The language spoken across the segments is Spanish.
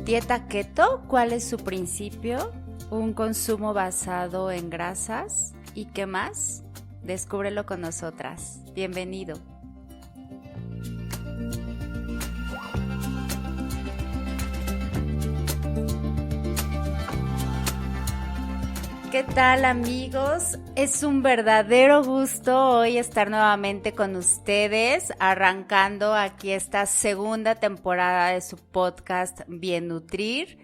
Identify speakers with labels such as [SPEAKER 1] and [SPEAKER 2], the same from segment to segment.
[SPEAKER 1] Dieta keto, ¿cuál es su principio? Un consumo basado en grasas. ¿Y qué más? Descúbrelo con nosotras. Bienvenido. ¿Qué tal, amigos? Es un verdadero gusto hoy estar nuevamente con ustedes, arrancando aquí esta segunda temporada de su podcast Bien Nutrir.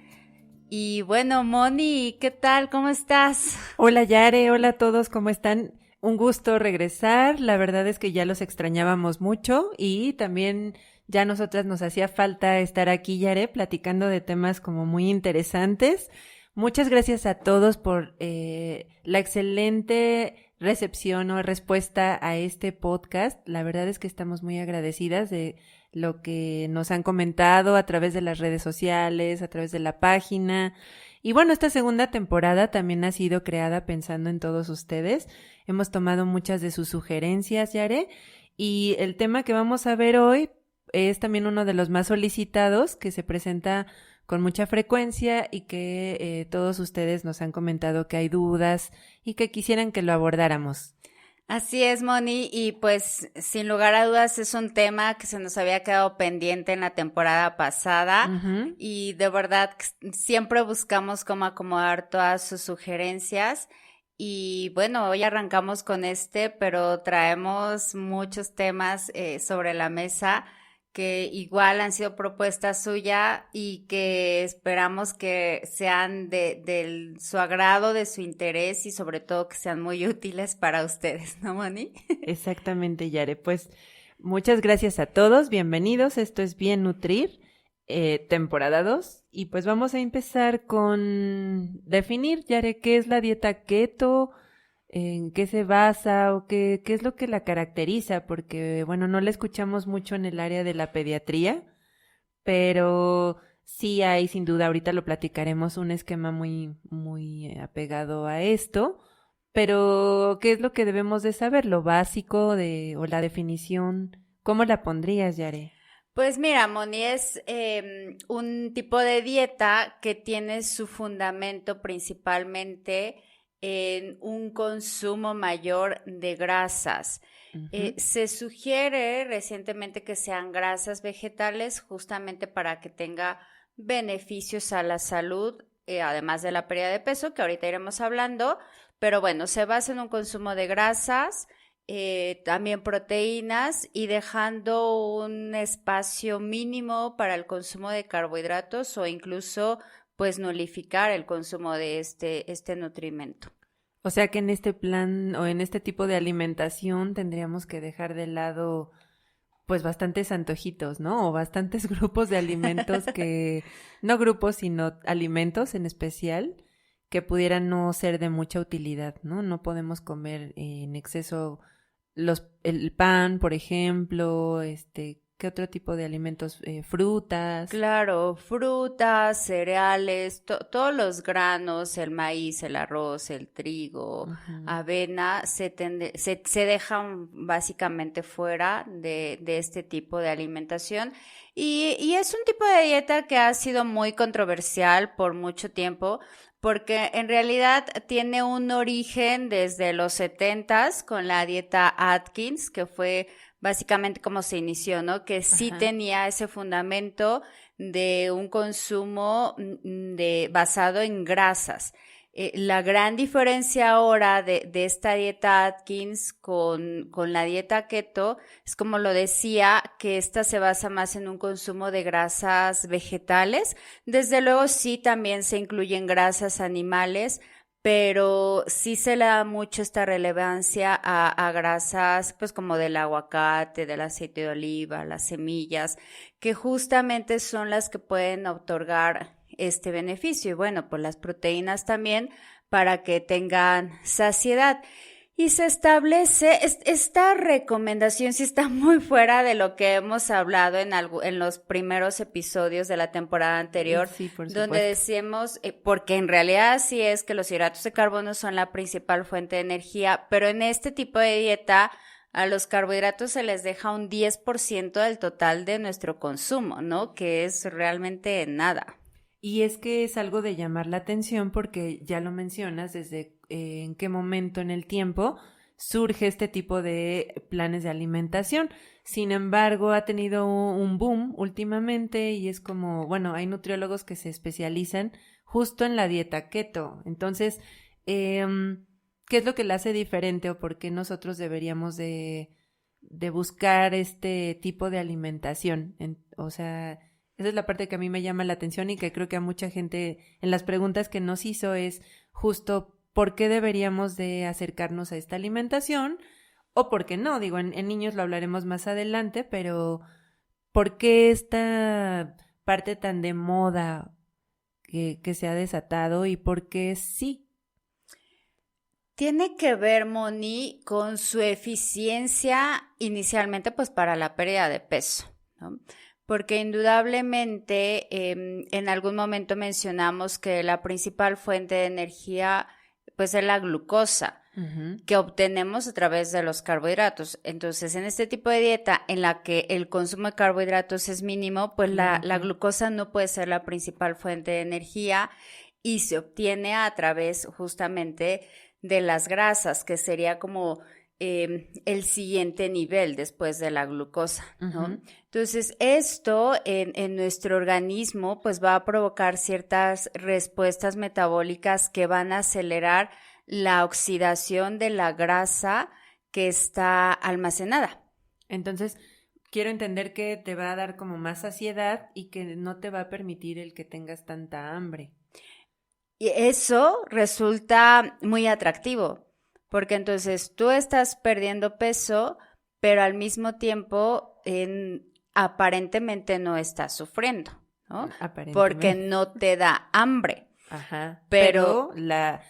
[SPEAKER 1] Y bueno, Moni, ¿qué tal? ¿Cómo estás?
[SPEAKER 2] Hola Yare, hola a todos, ¿cómo están? Un gusto regresar, la verdad es que ya los extrañábamos mucho y también ya a nosotras nos hacía falta estar aquí, Yare, platicando de temas como muy interesantes. Muchas gracias a todos por la excelente recepción o respuesta a este podcast. La verdad es que estamos muy agradecidas de lo que nos han comentado a través de las redes sociales, a través de la página. Y bueno, esta segunda temporada también ha sido creada pensando en todos ustedes. Hemos tomado muchas de sus sugerencias, Yare, y el tema que vamos a ver hoy es también uno de los más solicitados, que se presenta con mucha frecuencia y que todos ustedes nos han comentado que hay dudas y que quisieran que lo abordáramos.
[SPEAKER 1] Así es, Moni, y pues sin lugar a dudas es un tema que se nos había quedado pendiente en la temporada pasada y de verdad siempre buscamos cómo acomodar todas sus sugerencias y bueno, hoy arrancamos con pero traemos muchos temas sobre la mesa que igual han sido propuestas suya y que esperamos que sean de su agrado, de su interés y sobre todo que sean muy útiles para ustedes, ¿no, Moni?
[SPEAKER 2] Exactamente, Yare. Pues muchas gracias a todos, bienvenidos. Esto es Bien Nutrir, temporada 2. Y pues vamos a empezar con definir, Yare, qué es la dieta keto, en qué se basa o qué es lo que la caracteriza, porque bueno, no la escuchamos mucho en el área de la pediatría, pero sí hay sin duda, ahorita lo platicaremos, un esquema muy apegado a esto. Pero, ¿qué es lo que debemos de saber? Lo básico o la definición, ¿cómo la pondrías, Yare?
[SPEAKER 1] Pues mira, Moni, es un tipo de dieta que tiene su fundamento principalmente en un consumo mayor de grasas. Se sugiere recientemente que sean grasas vegetales justamente para que tenga beneficios a la salud, además de la pérdida de peso, que ahorita iremos hablando, pero bueno, se basa en un consumo de grasas, también proteínas y dejando un espacio mínimo para el consumo de carbohidratos o incluso pues nulificar el consumo de este nutrimento.
[SPEAKER 2] O sea que en este plan o en este tipo de alimentación tendríamos que dejar de lado pues bastantes antojitos, ¿no? O bastantes grupos de alimentos no grupos, sino alimentos en especial que pudieran no ser de mucha utilidad, ¿no? No podemos comer en exceso el pan, por ejemplo, ¿qué otro tipo de alimentos? Frutas.
[SPEAKER 1] Claro, frutas, cereales, todos los granos, el maíz, el arroz, el trigo, avena, se dejan básicamente fuera de este tipo de alimentación. Y es un tipo de dieta que ha sido muy controversial por mucho tiempo, porque en realidad tiene un origen desde los 70s con la dieta Atkins, que fue básicamente como se inició, ¿no? Que sí tenía ese fundamento de un consumo basado en grasas. La gran diferencia ahora de esta dieta Atkins con la dieta keto es, como lo decía, que esta se basa más en un consumo de grasas vegetales. Desde luego sí también se incluyen grasas animales, pero sí se le da mucho esta relevancia a grasas pues como del aguacate, del aceite de oliva, las semillas, que justamente son las que pueden otorgar este beneficio. Y bueno, pues las proteínas también para que tengan saciedad. Y se establece, esta recomendación sí está muy fuera de lo que hemos hablado en los primeros episodios de la temporada anterior,
[SPEAKER 2] sí, por supuesto.
[SPEAKER 1] Donde decíamos, porque en realidad sí es que los hidratos de carbono son la principal fuente de energía, pero en este tipo de dieta a los carbohidratos se les deja un 10% del total de nuestro consumo, ¿no? Que es realmente nada.
[SPEAKER 2] Y es que es algo de llamar la atención porque ya lo mencionas desde en qué momento en el tiempo surge este tipo de planes de alimentación. Sin embargo, ha tenido un boom últimamente y es como, bueno, hay nutriólogos que se especializan justo en la dieta keto. Entonces, ¿qué es lo que la hace diferente o por qué nosotros deberíamos de buscar este tipo de alimentación? O sea, esa es la parte que a mí me llama la atención y que creo que a mucha gente en las preguntas que nos hizo es justo por qué deberíamos de acercarnos a esta alimentación o por qué no. Digo, en niños lo hablaremos más adelante, pero ¿por qué esta parte tan de moda que se ha desatado y por qué sí?
[SPEAKER 1] Tiene que ver, Moni, con su eficiencia inicialmente pues para la pérdida de peso, ¿no? Porque indudablemente en algún momento mencionamos que la principal fuente de energía pues es la glucosa que obtenemos a través de los carbohidratos. Entonces, en este tipo de dieta en la que el consumo de carbohidratos es mínimo, pues la glucosa no puede ser la principal fuente de energía y se obtiene a través justamente de las grasas, que sería como el siguiente nivel después de la glucosa, ¿no? Entonces, esto en nuestro organismo pues va a provocar ciertas respuestas metabólicas que van a acelerar la oxidación de la grasa que está almacenada.
[SPEAKER 2] Entonces, quiero entender que te va a dar como más saciedad y que no te va a permitir el que tengas tanta hambre.
[SPEAKER 1] Y eso resulta muy atractivo, porque entonces tú estás perdiendo peso, pero al mismo tiempo aparentemente no estás sufriendo, ¿no? Porque no te da hambre.
[SPEAKER 2] Ajá. Pero la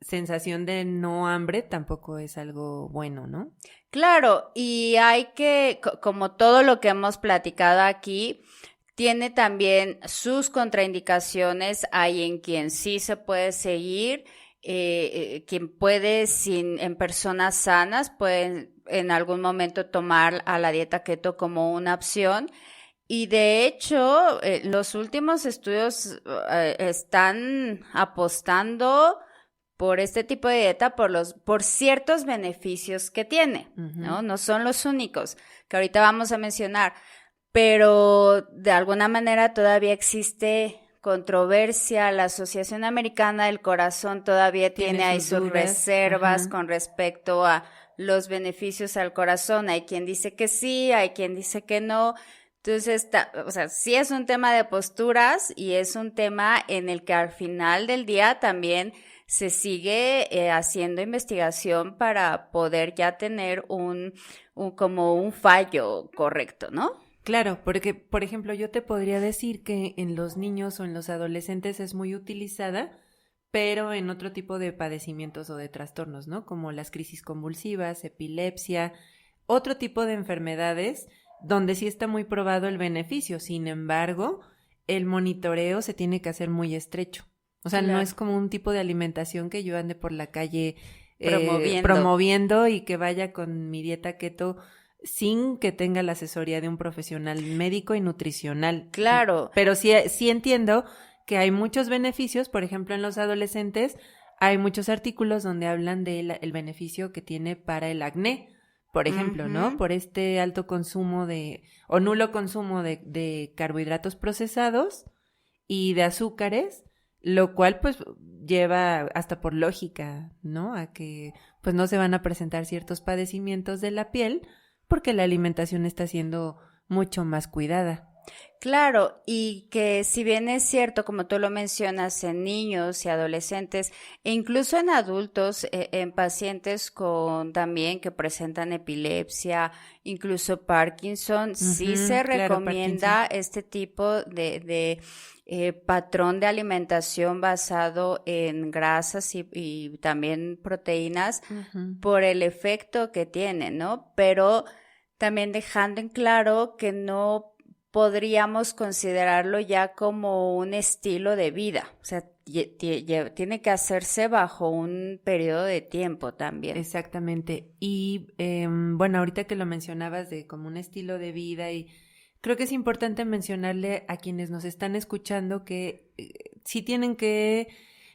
[SPEAKER 2] sensación de no hambre tampoco es algo bueno, ¿no?
[SPEAKER 1] Claro, y hay que, como todo lo que hemos platicado aquí, tiene también sus contraindicaciones. Hay en quien sí se puede seguir, quien puede en personas sanas, pueden en algún momento tomar a la dieta keto como una opción. Y de hecho, los últimos estudios están apostando por este tipo de dieta por ciertos beneficios que tiene, ¿no? No son los únicos que ahorita vamos a mencionar, pero de alguna manera todavía existe controversia. La Asociación Americana del Corazón todavía tiene ahí sus reservas con respecto a los beneficios al corazón. Hay quien dice que sí, hay quien dice que no. Entonces, o sea, sí es un tema de posturas y es un tema en el que al final del día también se sigue haciendo investigación para poder ya tener como un fallo correcto, ¿no?
[SPEAKER 2] Claro, porque, por ejemplo, yo te podría decir que en los niños o en los adolescentes es muy utilizada, pero en otro tipo de padecimientos o de trastornos, ¿no? Como las crisis convulsivas, epilepsia, otro tipo de enfermedades donde sí está muy probado el beneficio. Sin embargo, el monitoreo se tiene que hacer muy estrecho. O sea, no es como un tipo de alimentación que yo ande por la calle promoviendo y que vaya con mi dieta keto sin que tenga la asesoría de un profesional médico y nutricional.
[SPEAKER 1] Claro.
[SPEAKER 2] Pero sí entiendo que hay muchos beneficios. Por ejemplo, en los adolescentes hay muchos artículos donde hablan del beneficio que tiene para el acné, por ejemplo, ¿no? Por este alto consumo o nulo consumo de carbohidratos procesados y de azúcares, lo cual pues lleva hasta por lógica, ¿no? A que pues no se van a presentar ciertos padecimientos de la piel porque la alimentación está siendo mucho más cuidada.
[SPEAKER 1] Claro, y que si bien es cierto, como tú lo mencionas, en niños y adolescentes, e incluso en adultos, en pacientes con también que presentan epilepsia, incluso Parkinson, sí se recomienda este tipo de patrón de alimentación basado en grasas y también proteínas por el efecto que tiene, ¿no? Pero también dejando en claro que no podríamos considerarlo ya como un estilo de vida. O sea, tiene que hacerse bajo un periodo de tiempo también.
[SPEAKER 2] Exactamente. Y bueno, ahorita que lo mencionabas de como un estilo de vida y Creo que es importante mencionarle a quienes nos están escuchando que sí tienen que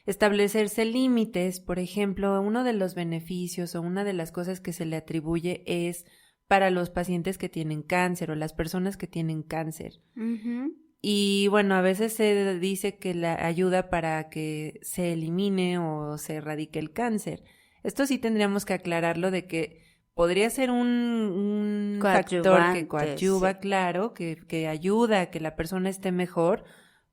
[SPEAKER 2] establecerse límites. Por ejemplo, uno de los beneficios o una de las cosas que se le atribuye es para los pacientes que tienen cáncer o las personas que tienen cáncer.
[SPEAKER 1] Uh-huh.
[SPEAKER 2] Y bueno, a veces se dice que la ayuda para que se elimine o se erradique el cáncer. Esto sí tendríamos que aclararlo de que podría ser un factor que coadyuva, sí. Claro, que ayuda a que la persona esté mejor,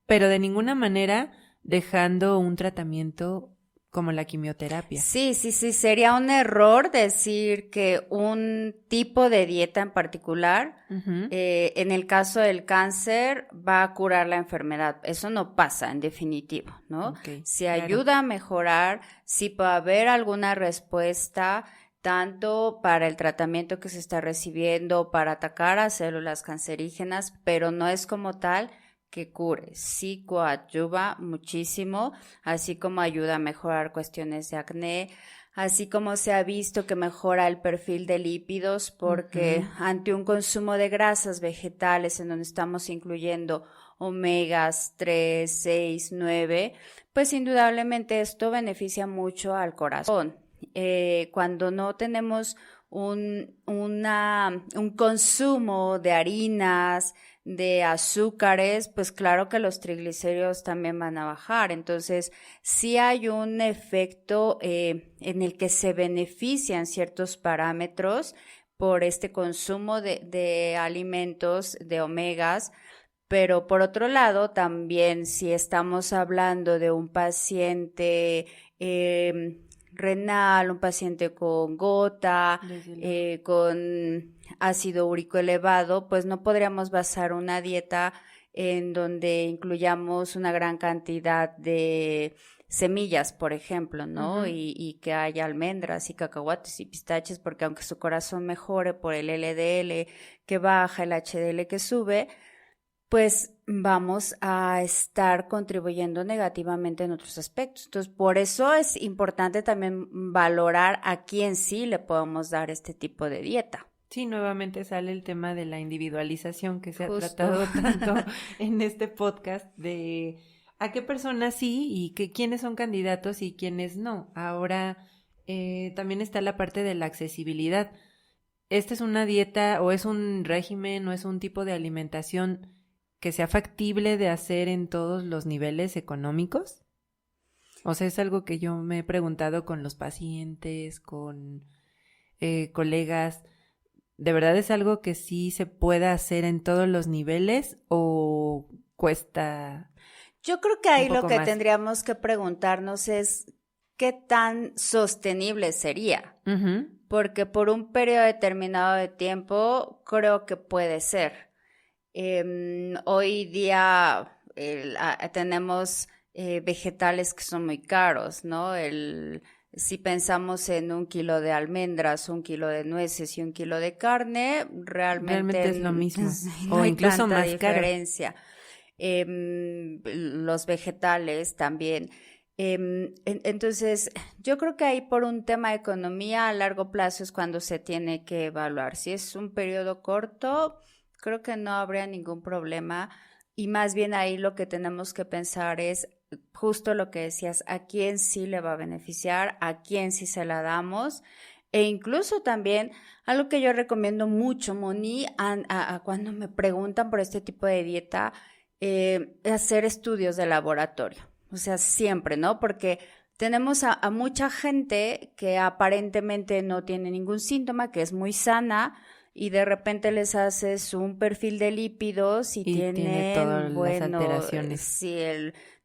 [SPEAKER 2] pero de ninguna manera dejando un tratamiento como la quimioterapia.
[SPEAKER 1] Sí, sería un error decir que un tipo de dieta en particular, uh-huh, en el caso del cáncer, va a curar la enfermedad. Eso no pasa, en definitivo, ¿no?
[SPEAKER 2] Okay,
[SPEAKER 1] si ayuda a mejorar, si puede haber alguna respuesta, tanto para el tratamiento que se está recibiendo, para atacar a células cancerígenas, pero no es como tal que cure, sí coadyuva muchísimo, así como ayuda a mejorar cuestiones de acné, así como se ha visto que mejora el perfil de lípidos, porque uh-huh, ante un consumo de grasas vegetales en donde estamos incluyendo omegas 3, 6, 9, pues indudablemente esto beneficia mucho al corazón. Cuando no tenemos un consumo de harinas, de azúcares, pues claro que los triglicéridos también van a bajar. Entonces, sí hay un efecto en el que se benefician ciertos parámetros por este consumo de alimentos, de omegas, pero por otro lado, también si estamos hablando de un paciente renal, un paciente con gota, con ácido úrico elevado, pues no podríamos basar una dieta en donde incluyamos una gran cantidad de semillas, por ejemplo, ¿no? Uh-huh. Y que haya almendras y cacahuates y pistaches, porque aunque su corazón mejore por el LDL que baja, el HDL que sube, pues vamos a estar contribuyendo negativamente en otros aspectos. Entonces, por eso es importante también valorar a quién sí le podemos dar este tipo de dieta.
[SPEAKER 2] Sí, nuevamente sale el tema de la individualización que se ha tratado tanto en este podcast, de a qué personas sí y quiénes son candidatos y quiénes no. Ahora también está la parte de la accesibilidad. ¿Esta es una dieta o es un régimen o es un tipo de alimentación que sea factible de hacer en todos los niveles económicos? O sea, es algo que yo me he preguntado con los pacientes, con colegas. ¿De verdad es algo que sí se pueda hacer en todos los niveles o cuesta?
[SPEAKER 1] Yo creo que ahí lo que tendríamos que preguntarnos es qué tan sostenible sería. Uh-huh. Porque por un periodo determinado de tiempo creo que puede ser. Hoy día tenemos vegetales que son muy caros, ¿no? Si pensamos en 1 kilo de almendras, 1 kilo de nueces y 1 kilo de carne, realmente
[SPEAKER 2] es lo mismo,
[SPEAKER 1] no o incluso más diferencia. Los vegetales también. Entonces, yo creo que ahí por un tema de economía a largo plazo es cuando se tiene que evaluar. Si es un periodo corto, creo que no habría ningún problema, y más bien ahí lo que tenemos que pensar es justo lo que decías, a quién sí le va a beneficiar, a quién sí se la damos, e incluso también algo que yo recomiendo mucho, Moni, cuando me preguntan por este tipo de dieta, hacer estudios de laboratorio, o sea, siempre, ¿no? Porque tenemos a mucha gente que aparentemente no tiene ningún síntoma, que es muy sana, y de repente les haces un perfil de lípidos y tiene
[SPEAKER 2] todas las alteraciones.
[SPEAKER 1] Sí,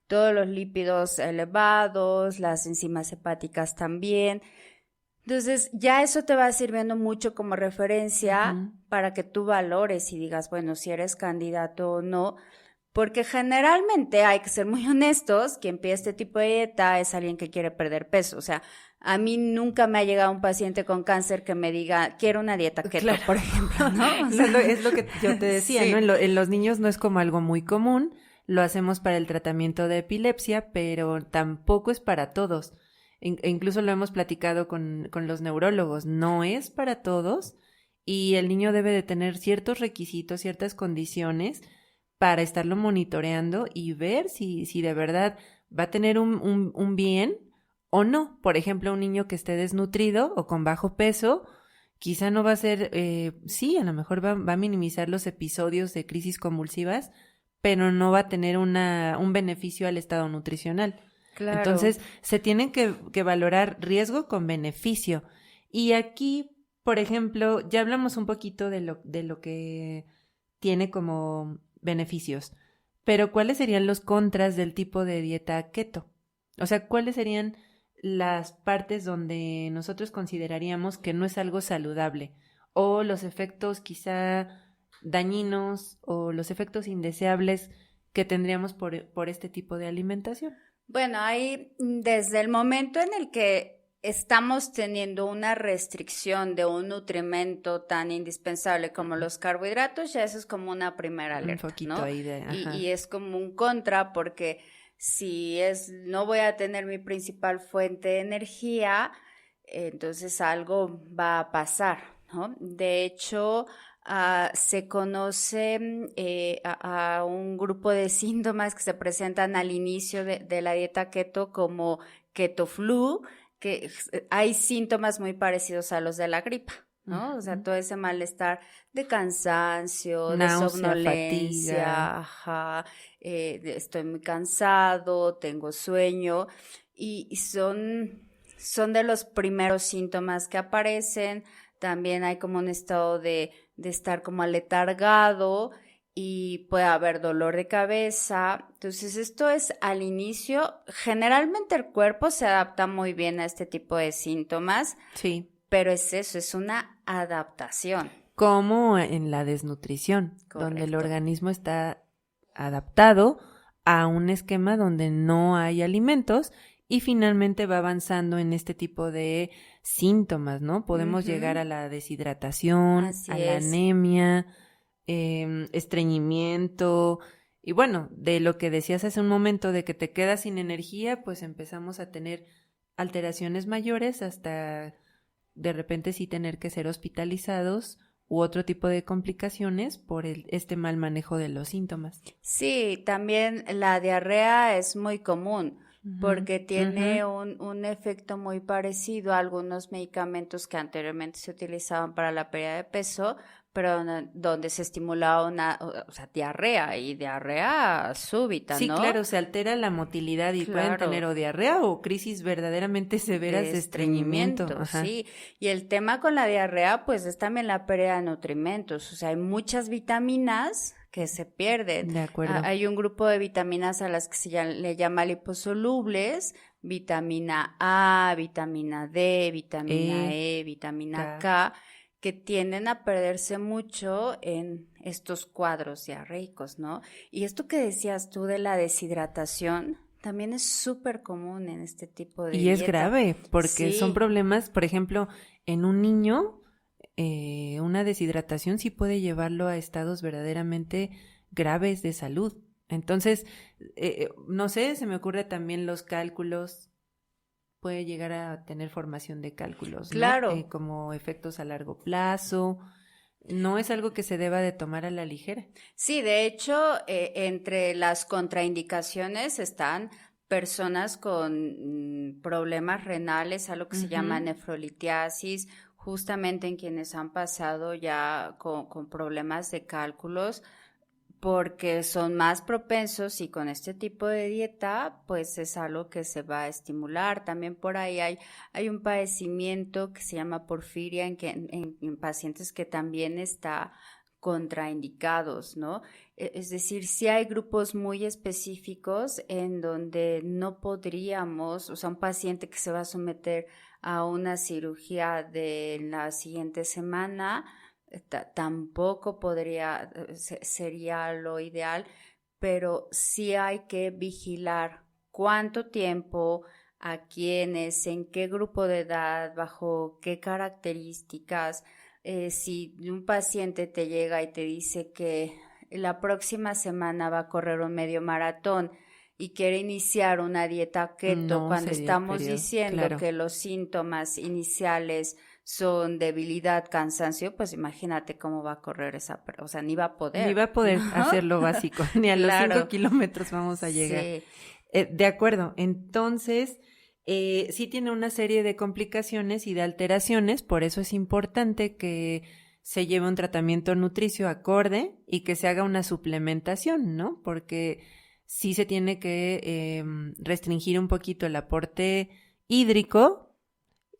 [SPEAKER 1] todos los lípidos elevados, las enzimas hepáticas también. Entonces, ya eso te va sirviendo mucho como referencia uh-huh. para que tú valores y digas, bueno, si eres candidato o no, porque generalmente hay que ser muy honestos, quien pide este tipo de dieta es alguien que quiere perder peso, o sea, a mí nunca me ha llegado un paciente con cáncer que me diga, quiero una dieta keto, claro. por ejemplo, ¿no?
[SPEAKER 2] O sea, es lo que yo te decía, sí. ¿no? En los niños no es como algo muy común, lo hacemos para el tratamiento de epilepsia, pero tampoco es para todos. E incluso lo hemos platicado con los neurólogos, no es para todos y el niño debe de tener ciertos requisitos, ciertas condiciones para estarlo monitoreando y ver si de verdad va a tener un bien o no. Por ejemplo, un niño que esté desnutrido o con bajo peso, quizá no va a ser, sí, a lo mejor va a minimizar los episodios de crisis convulsivas, pero no va a tener un beneficio al estado nutricional.
[SPEAKER 1] Claro.
[SPEAKER 2] Entonces, se tienen que valorar riesgo con beneficio. Y aquí, por ejemplo, ya hablamos un poquito de lo que tiene como beneficios, pero ¿cuáles serían los contras del tipo de dieta keto? O sea, ¿cuáles serían las partes donde nosotros consideraríamos que no es algo saludable? O los efectos quizá dañinos o los efectos indeseables que tendríamos por este tipo de alimentación.
[SPEAKER 1] Bueno, ahí desde el momento en el que estamos teniendo una restricción de un nutrimento tan indispensable como los carbohidratos, ya eso es como una primera alerta,
[SPEAKER 2] un poquito,
[SPEAKER 1] ¿no?
[SPEAKER 2] Ahí de,
[SPEAKER 1] y es como un contra, porque si no voy a tener mi principal fuente de energía, entonces algo va a pasar, ¿no? De hecho, se conoce a un grupo de síntomas que se presentan al inicio de la dieta keto como keto flu, que hay síntomas muy parecidos a los de la gripa, ¿no? O sea, todo ese malestar de cansancio,
[SPEAKER 2] náusea,
[SPEAKER 1] de somnolencia,
[SPEAKER 2] fatiga.
[SPEAKER 1] ajá, estoy muy cansado, tengo sueño, y son de los primeros síntomas que aparecen. También hay como un estado de estar como aletargado y puede haber dolor de cabeza. Entonces, esto es al inicio. Generalmente el cuerpo se adapta muy bien a este tipo de síntomas.
[SPEAKER 2] Sí.
[SPEAKER 1] Pero es eso, es una adaptación.
[SPEAKER 2] Como en la desnutrición,
[SPEAKER 1] Correcto.
[SPEAKER 2] Donde el organismo está adaptado a un esquema donde no hay alimentos y finalmente va avanzando en este tipo de síntomas, ¿no? Podemos llegar a la deshidratación, la anemia, estreñimiento. Y bueno, de lo que decías hace un momento de que te quedas sin energía, pues empezamos a tener alteraciones mayores hasta de repente sí tener que ser hospitalizados u otro tipo de complicaciones por este mal manejo de los síntomas.
[SPEAKER 1] Sí, también la diarrea es muy común porque tiene un efecto muy parecido a algunos medicamentos que anteriormente se utilizaban para la pérdida de peso, pero donde se estimulaba diarrea y diarrea súbita,
[SPEAKER 2] sí,
[SPEAKER 1] ¿no?
[SPEAKER 2] Sí, claro, se altera la motilidad y pueden tener o diarrea o crisis verdaderamente severas de estreñimiento.
[SPEAKER 1] Sí, y el tema con la diarrea pues es también la pérdida de nutrimentos, o sea, hay muchas vitaminas que se pierden.
[SPEAKER 2] De acuerdo.
[SPEAKER 1] Hay un grupo de vitaminas a las que le llama liposolubles, vitamina A, vitamina D, vitamina E, vitamina K, que tienden a perderse mucho en estos cuadros diarreicos, ¿no? Y esto que decías tú de la deshidratación también es súper común en este tipo de dieta.
[SPEAKER 2] Y es grave, porque son problemas, por ejemplo, en un niño, una deshidratación sí puede llevarlo a estados verdaderamente graves de salud. Entonces, no sé, se me ocurre también los cálculos, puede llegar a tener formación de cálculos,
[SPEAKER 1] claro,
[SPEAKER 2] ¿no? Como efectos a largo plazo. No es algo que se deba de tomar a la ligera.
[SPEAKER 1] Sí, de hecho, entre las contraindicaciones están personas con problemas renales, algo que se llama nefrolitiasis, justamente en quienes han pasado ya con problemas de cálculos, porque son más propensos y con este tipo de dieta pues es algo que se va a estimular. También por ahí hay un padecimiento que se llama porfiria en pacientes que también está contraindicados, ¿no? Es decir, sí hay grupos muy específicos en donde no podríamos, o sea, un paciente que se va a someter a una cirugía de la siguiente semana, tampoco sería lo ideal, pero sí hay que vigilar cuánto tiempo, a quiénes, en qué grupo de edad, bajo qué características. Si un paciente te llega y te dice que la próxima semana va a correr un medio maratón y quiere iniciar una dieta keto, cuando estamos diciendo que los síntomas iniciales son debilidad, cansancio, pues imagínate cómo va a correr o sea, ni va a poder.
[SPEAKER 2] Ni va a poder hacer lo básico, ni a los 5 kilómetros vamos a llegar.
[SPEAKER 1] Sí.
[SPEAKER 2] De acuerdo, entonces sí tiene una serie de complicaciones y de alteraciones, por eso es importante que se lleve un tratamiento nutricio acorde y que se haga una suplementación, ¿no? Porque sí se tiene que restringir un poquito el aporte hídrico,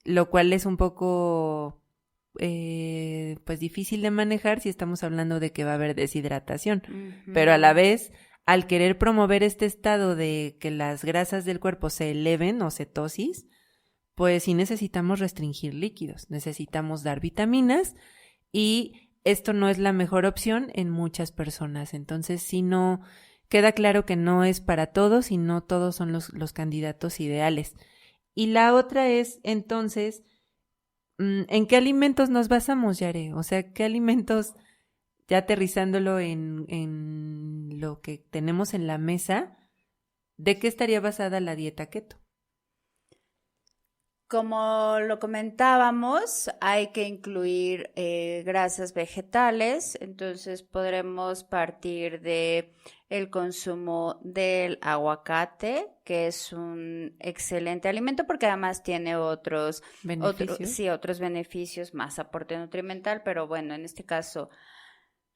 [SPEAKER 2] lo cual es un poco pues difícil de manejar si estamos hablando de que va a haber deshidratación, pero a la vez al querer promover este estado de que las grasas del cuerpo se eleven o cetosis, pues sí necesitamos restringir líquidos, necesitamos dar vitaminas y esto no es la mejor opción en muchas personas, entonces sí no queda claro que no es para todos y no todos son los candidatos ideales. Y la otra es, entonces, ¿en qué alimentos nos basamos, Yare? O sea, ¿qué alimentos, ya aterrizándolo en lo que tenemos en la mesa, de qué estaría basada la dieta keto?
[SPEAKER 1] Como lo comentábamos, hay que incluir grasas vegetales, entonces podremos partir de el consumo del aguacate, que es un excelente alimento porque además tiene otros beneficios, más aporte nutrimental, pero bueno, en este caso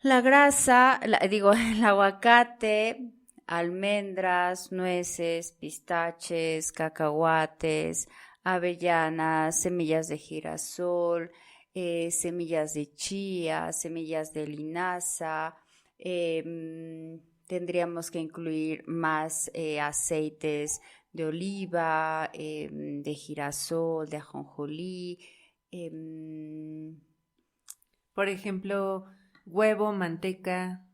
[SPEAKER 1] la grasa, el aguacate, almendras, nueces, pistaches, cacahuates, avellanas, semillas de girasol, semillas de chía, semillas de linaza. Tendríamos que incluir más aceites de oliva, de girasol, de ajonjolí.
[SPEAKER 2] Por ejemplo, huevo, manteca,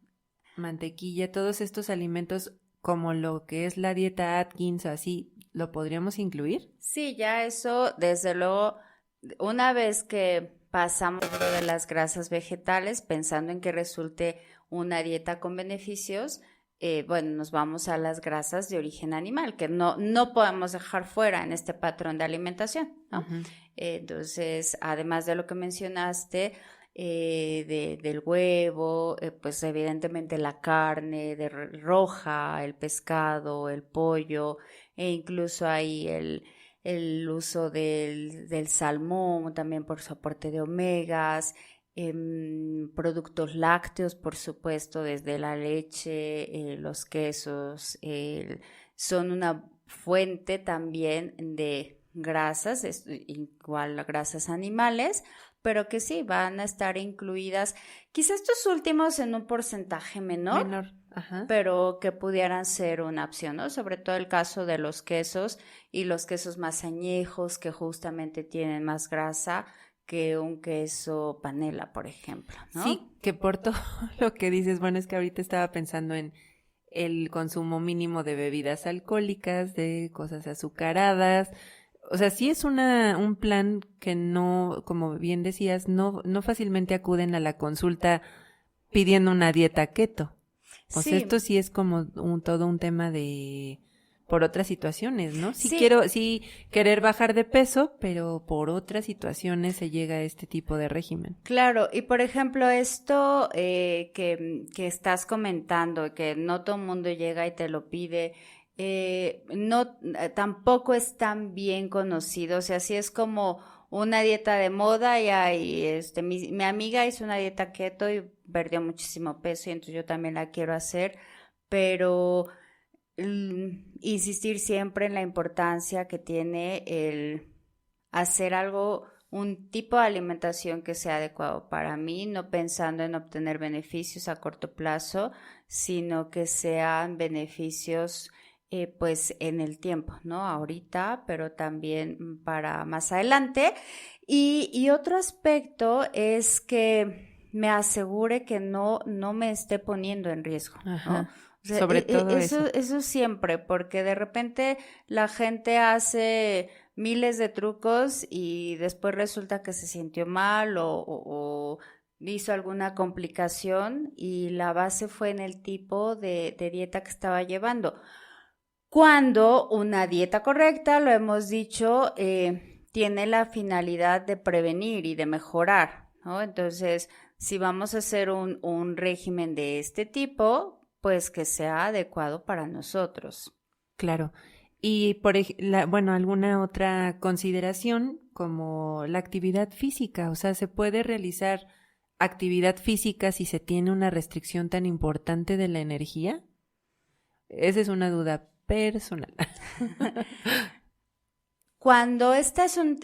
[SPEAKER 2] mantequilla, todos estos alimentos como lo que es la dieta Atkins o así, ¿lo podríamos incluir?
[SPEAKER 1] Sí, ya eso, desde luego, una vez que pasamos de las grasas vegetales, pensando en que resulte una dieta con beneficios, bueno, nos vamos a las grasas de origen animal, que no podemos dejar fuera en este patrón de alimentación, ¿no? Uh-huh. Entonces, además de lo que mencionaste, del huevo, pues evidentemente la carne roja, el pescado, el pollo, e incluso ahí el uso del salmón, también por su aporte de omegas, productos lácteos, por supuesto, desde la leche, los quesos, son una fuente también de grasas, igual grasas animales, pero que sí, van a estar incluidas, quizás estos últimos en un porcentaje menor. Ajá. Pero que pudieran ser una opción, ¿no? Sobre todo el caso de los quesos y los quesos más añejos que justamente tienen más grasa que un queso panela, por ejemplo, ¿no?
[SPEAKER 2] Sí, que por todo lo que dices, bueno, es que ahorita estaba pensando en el consumo mínimo de bebidas alcohólicas, de cosas azucaradas. O sea, sí es un plan que no, como bien decías, no fácilmente acuden a la consulta pidiendo una dieta keto. O sea, esto sí es como todo un tema de por otras situaciones, ¿no? Sí querer bajar de peso, pero por otras situaciones se llega a este tipo de régimen.
[SPEAKER 1] Claro, y por ejemplo esto que estás comentando, que no todo el mundo llega y te lo pide, tampoco es tan bien conocido, o sea, sí es como una dieta de moda y hay, mi amiga hizo una dieta keto y perdió muchísimo peso y entonces yo también la quiero hacer, pero insistir siempre en la importancia que tiene el hacer algo, un tipo de alimentación que sea adecuado para mí, no pensando en obtener beneficios a corto plazo, sino que sean beneficios pues en el tiempo, ¿no? Ahorita, pero también para más adelante. Y otro aspecto es que me asegure que no me esté poniendo en riesgo,
[SPEAKER 2] Ajá.
[SPEAKER 1] ¿no? O sea,
[SPEAKER 2] sobre todo
[SPEAKER 1] eso siempre, porque de repente la gente hace miles de trucos y después resulta que se sintió mal o hizo alguna complicación y la base fue en el tipo de dieta que estaba llevando. Cuando una dieta correcta, lo hemos dicho, tiene la finalidad de prevenir y de mejorar, ¿no? Entonces, si vamos a hacer un régimen de este tipo, pues que sea adecuado para nosotros.
[SPEAKER 2] Claro. Y bueno, alguna otra consideración como la actividad física, o sea, ¿se puede realizar actividad física si se tiene una restricción tan importante de la energía? Esa es una duda personal.
[SPEAKER 1] Cuando este es un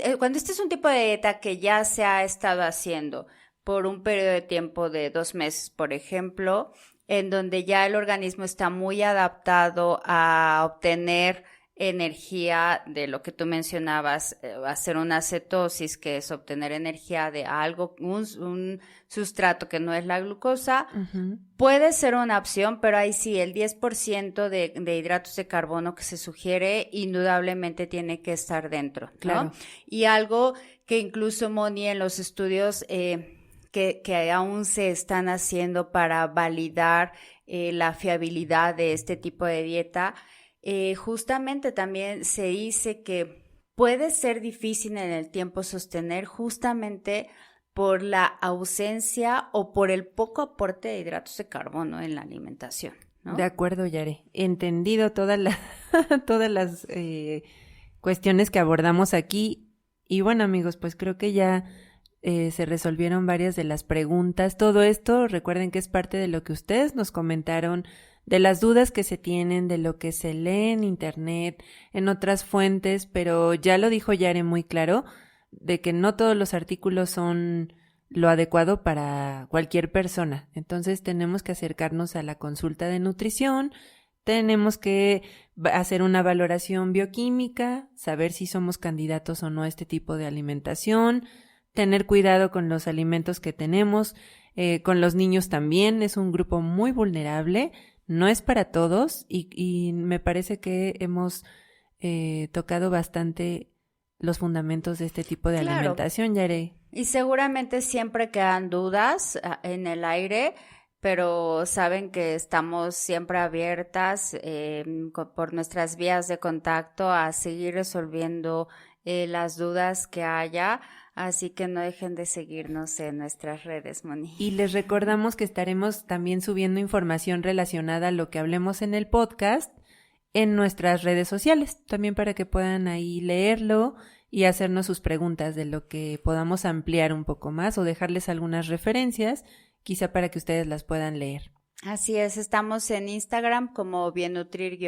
[SPEAKER 1] tipo de dieta que ya se ha estado haciendo por un periodo de tiempo de 2 meses, por ejemplo, en donde ya el organismo está muy adaptado a obtener energía de lo que tú mencionabas, hacer una cetosis, que es obtener energía de algo, un sustrato que no es la glucosa, puede ser una opción, pero ahí sí, el 10% de hidratos de carbono que se sugiere indudablemente tiene que estar dentro, ¿no?
[SPEAKER 2] Claro.
[SPEAKER 1] Y algo que incluso, Moni, en los estudios que aún se están haciendo para validar la fiabilidad de este tipo de dieta, justamente también se dice que puede ser difícil en el tiempo sostener justamente por la ausencia o por el poco aporte de hidratos de carbono en la alimentación, ¿no?
[SPEAKER 2] De acuerdo, Yare. Entendido todas las cuestiones que abordamos aquí. Y bueno, amigos, pues creo que ya se resolvieron varias de las preguntas. Todo esto, recuerden que es parte de lo que ustedes nos comentaron, de las dudas que se tienen, de lo que se lee en internet, en otras fuentes, pero ya lo dijo Yare muy claro, de que no todos los artículos son lo adecuado para cualquier persona. Entonces tenemos que acercarnos a la consulta de nutrición, tenemos que hacer una valoración bioquímica, saber si somos candidatos o no a este tipo de alimentación, tener cuidado con los alimentos que tenemos, con los niños también, es un grupo muy vulnerable, no es para todos y me parece que hemos tocado bastante los fundamentos de este tipo de alimentación, Yare.
[SPEAKER 1] Y seguramente siempre quedan dudas en el aire, pero saben que estamos siempre abiertas por nuestras vías de contacto a seguir resolviendo las dudas que haya. Así que no dejen de seguirnos en nuestras redes, Moni.
[SPEAKER 2] Y les recordamos que estaremos también subiendo información relacionada a lo que hablemos en el podcast en nuestras redes sociales, también para que puedan ahí leerlo y hacernos sus preguntas de lo que podamos ampliar un poco más o dejarles algunas referencias, quizá para que ustedes las puedan leer.
[SPEAKER 1] Así es, estamos en Instagram como biennutrir_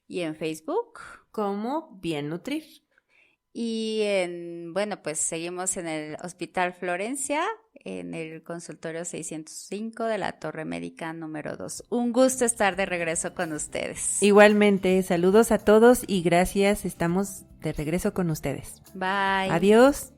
[SPEAKER 1] y en Facebook
[SPEAKER 2] como biennutrir.
[SPEAKER 1] Y pues seguimos en el Hospital Florencia, en el consultorio 605 de la Torre Médica número 2. Un gusto estar de regreso con ustedes.
[SPEAKER 2] Igualmente, saludos a todos y gracias, estamos de regreso con ustedes.
[SPEAKER 1] Bye.
[SPEAKER 2] Adiós.